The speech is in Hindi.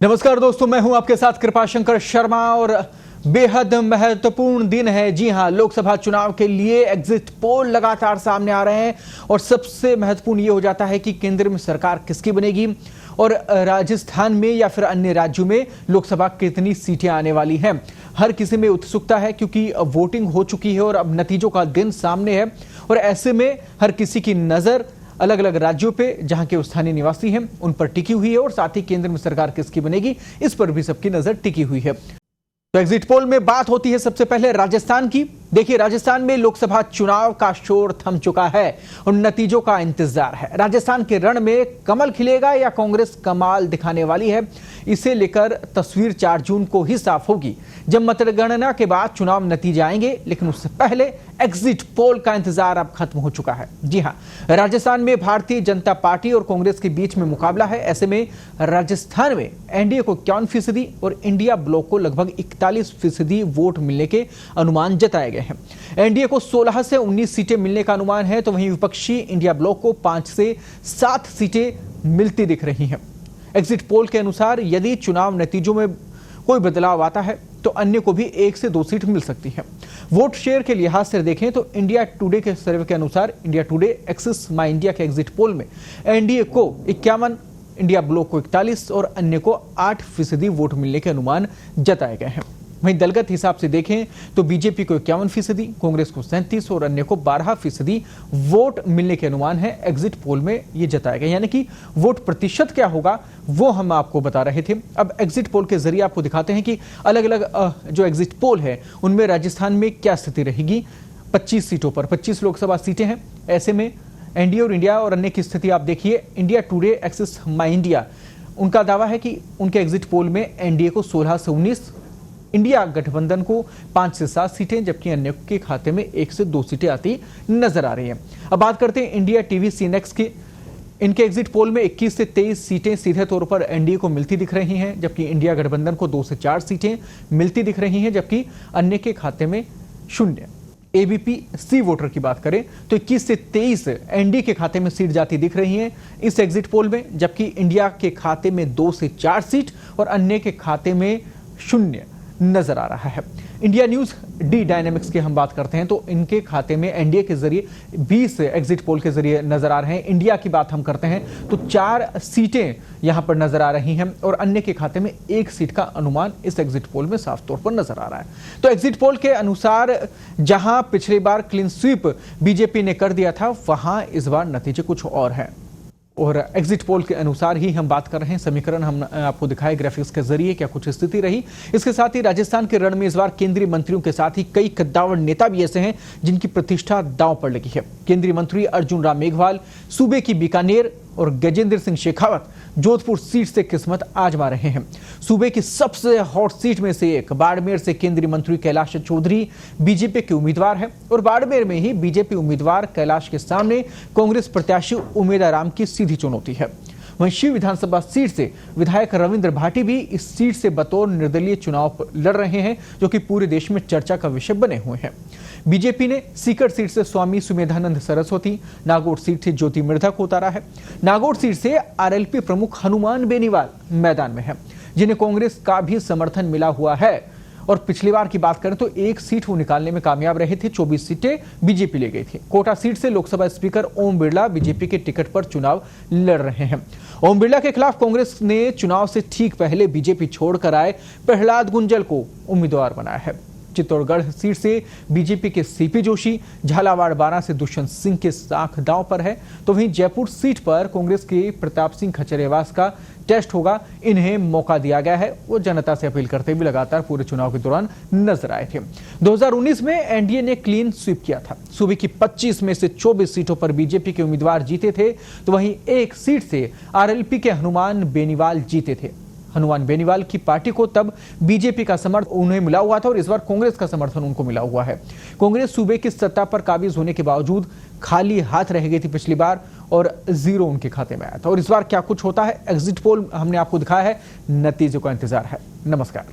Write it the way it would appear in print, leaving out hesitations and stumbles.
नमस्कार दोस्तों, मैं हूं आपके साथ कृपाशंकर शर्मा और बेहद महत्वपूर्ण दिन है। जी हां, लोकसभा चुनाव के लिए एग्जिट पोल लगातार सामने आ रहे हैं और सबसे महत्वपूर्ण ये हो जाता है कि केंद्र में सरकार किसकी बनेगी और राजस्थान में या फिर अन्य राज्यों में लोकसभा कितनी सीटें आने वाली हैं। हर किसी में उत्सुकता है क्योंकि वोटिंग हो चुकी है और अब नतीजों का दिन सामने है और ऐसे में हर किसी की नजर अलग अलग राज्यों पे जहां के स्थानीय निवासी हैं उन पर टिकी हुई है और साथ ही केंद्र में सरकार किसकी बनेगी इस पर भी सबकी नजर टिकी हुई है। तो एग्जिट पोल में बात होती है सबसे पहले राजस्थान की। देखिए, राजस्थान में लोकसभा चुनाव का शोर थम चुका है और नतीजों का इंतजार है। राजस्थान के रण में कमल खिलेगा या कांग्रेस कमाल दिखाने वाली है, इसे लेकर तस्वीर 4 जून को ही साफ होगी जब मतगणना के बाद चुनाव नतीजे आएंगे। लेकिन उससे पहले एग्जिट पोल का इंतजार अब खत्म हो चुका है। जी हां, राजस्थान में भारतीय जनता पार्टी और कांग्रेस के बीच में मुकाबला है। ऐसे में राजस्थान में एनडीए को 51% और इंडिया ब्लॉक को लगभग 41% वोट मिलने के अनुमान जताए गए हैं। एनडीए को 16 से 19 सीटें मिलने का अनुमान है, तो वहीं विपक्षी इंडिया ब्लॉक को 5 से 7 सीटें मिलती दिख रही हैं। एग्जिट पोल के अनुसार यदि चुनाव नतीजों में कोई बदलाव आता है तो अन्य को भी 1 से 2 सीट मिल सकती है। वोट शेयर के लिहाज से देखें तो इंडिया टुडे के सर्वे के अनुसार इंडिया टुडे एक्सिस माई इंडिया के एग्जिट पोल में एनडीए को 51, इंडिया ब्लॉक को 41 और अन्य को 8% वोट मिलने के अनुमान जताए गए हैं। वहीं दलगत हिसाब से देखें तो बीजेपी को 51%, कांग्रेस को 37 और अन्य को 12% वोट मिलने के अनुमान है। एग्जिट पोल में ये जताया गया, यानी कि वोट प्रतिशत क्या होगा वो हम आपको बता रहे थे। अब एग्जिट पोल के जरिए आपको दिखाते हैं कि अलग अलग जो एग्जिट पोल है उनमें राजस्थान में क्या स्थिति रहेगी। 25 सीटों पर 25 लोकसभा सीटें हैं। ऐसे में एनडीए और इंडिया और अन्य की स्थिति आप देखिए। इंडिया टुडे एक्सिस माई इंडिया, उनका दावा है कि उनके एग्जिट पोल में एनडीए को 16 से 19, इंडिया गठबंधन को 5 से 7 सीटें, जबकि अन्य के खाते में 1 से 2 सीटें आती नजर आ रही हैं। अब बात करते हैं इंडिया टीवी सीनेक्स की। इनके एग्जिट पोल में 21 से 23 सीटें सीधे तौर पर एनडीए को मिलती दिख रही हैं, जबकि इंडिया गठबंधन को 2 से 4 सीटें मिलती दिख रही हैं, जबकि अन्य के खाते में 0। एबीपी सी वोटर की बात करें तो 21 से 23 एनडीए के खाते में सीट जाती दिख रही हैं इस एग्जिट पोल में, जबकि इंडिया के खाते में 2 से 4 सीट और अन्य के खाते में 0 नजर आ रहा है। इंडिया न्यूज डी डायनेमिक्स की हम बात करते हैं तो इनके खाते में एनडीए के जरिए 20 एग्जिट पोल के जरिए नजर आ रहे हैं। इंडिया की बात हम करते हैं तो 4 सीटें यहां पर नजर आ रही हैं और अन्य के खाते में 1 सीट का अनुमान इस एग्जिट पोल में साफ तौर पर नजर आ रहा है। तो एग्जिट पोल के अनुसार जहां पिछली बार क्लीन स्वीप बीजेपी ने कर दिया था, वहां इस बार नतीजे कुछ और हैं और एग्जिट पोल के अनुसार ही हम बात कर रहे हैं। समीकरण हम आपको दिखाए ग्राफिक्स के जरिए क्या कुछ स्थिति रही। इसके साथ ही राजस्थान के रण में इस बार केंद्रीय मंत्रियों के साथ ही कई कद्दावर नेता भी ऐसे हैं जिनकी प्रतिष्ठा दांव पर लगी है। केंद्रीय मंत्री अर्जुन राम मेघवाल सूबे की बीकानेर और गजेंद्र सिंह शेखावत जोधपुर सीट से किस्मत आजमा रहे हैं। सूबे की सबसे हॉट सीट में से एक बाड़मेर से केंद्रीय मंत्री कैलाश चौधरी बीजेपी के उम्मीदवार है और बाड़मेर में ही बीजेपी उम्मीदवार कैलाश के सामने कांग्रेस प्रत्याशी उमेदा राम की सीधी चुनौती है। वहीं शिव विधानसभा सीट से विधायक रविंद्र भाटी भी इस सीट से बतौर निर्दलीय चुनाव लड़ रहे हैं, जो कि पूरे देश में चर्चा का विषय बने हुए हैं। बीजेपी ने सीकर सीट से स्वामी सुमेधानंद सरस्वती, नागौर सीट से ज्योति मृधा को उतारा है। नागौर सीट से आरएलपी प्रमुख हनुमान बेनीवाल मैदान में है, जिन्हें कांग्रेस का भी समर्थन मिला हुआ है और पिछली बार की बात करें तो 1 सीट वो निकालने में कामयाब रहे थे। 24 सीटें बीजेपी ले गई थी। कोटा सीट से लोकसभा स्पीकर ओम बिरला बीजेपी के टिकट पर चुनाव लड़ रहे हैं। ओम बिरला के खिलाफ कांग्रेस ने चुनाव से ठीक पहले बीजेपी छोड़कर आए प्रहलाद गुंजल को उम्मीदवार बनाया है। चित्तौड़गढ़ सीट से बीजेपी के सीपी जोशी, झालावाड़ बारा से दुष्यंत सिंह के साख दांव पर है, तो वहीं जयपुर सीट पर कांग्रेस के प्रताप सिंह खचरेवास का टेस्ट होगा। इन्हें मौका दिया गया है। वो जनता से अपील करते हुए लगातार पूरे चुनाव के दौरान नजर आए थे। 2019 में एनडीए ने क्लीन स्वीप किया था। सूबे की 25 में से 24 सीटों पर बीजेपी के उम्मीदवार जीते थे, तो वहीं 1 सीट से आरएलपी के हनुमान बेनीवाल जीते थे। हनुमान बेनीवाल की पार्टी को तब बीजेपी का समर्थन उन्हें मिला हुआ था और इस बार कांग्रेस का समर्थन उनको मिला हुआ है। कांग्रेस सूबे की सत्ता पर काबिज होने के बावजूद खाली हाथ रह गई थी पिछली बार और 0 उनके खाते में आया था। और इस बार क्या कुछ होता है, एग्जिट पोल हमने आपको दिखाया है, नतीजों का इंतजार है। नमस्कार।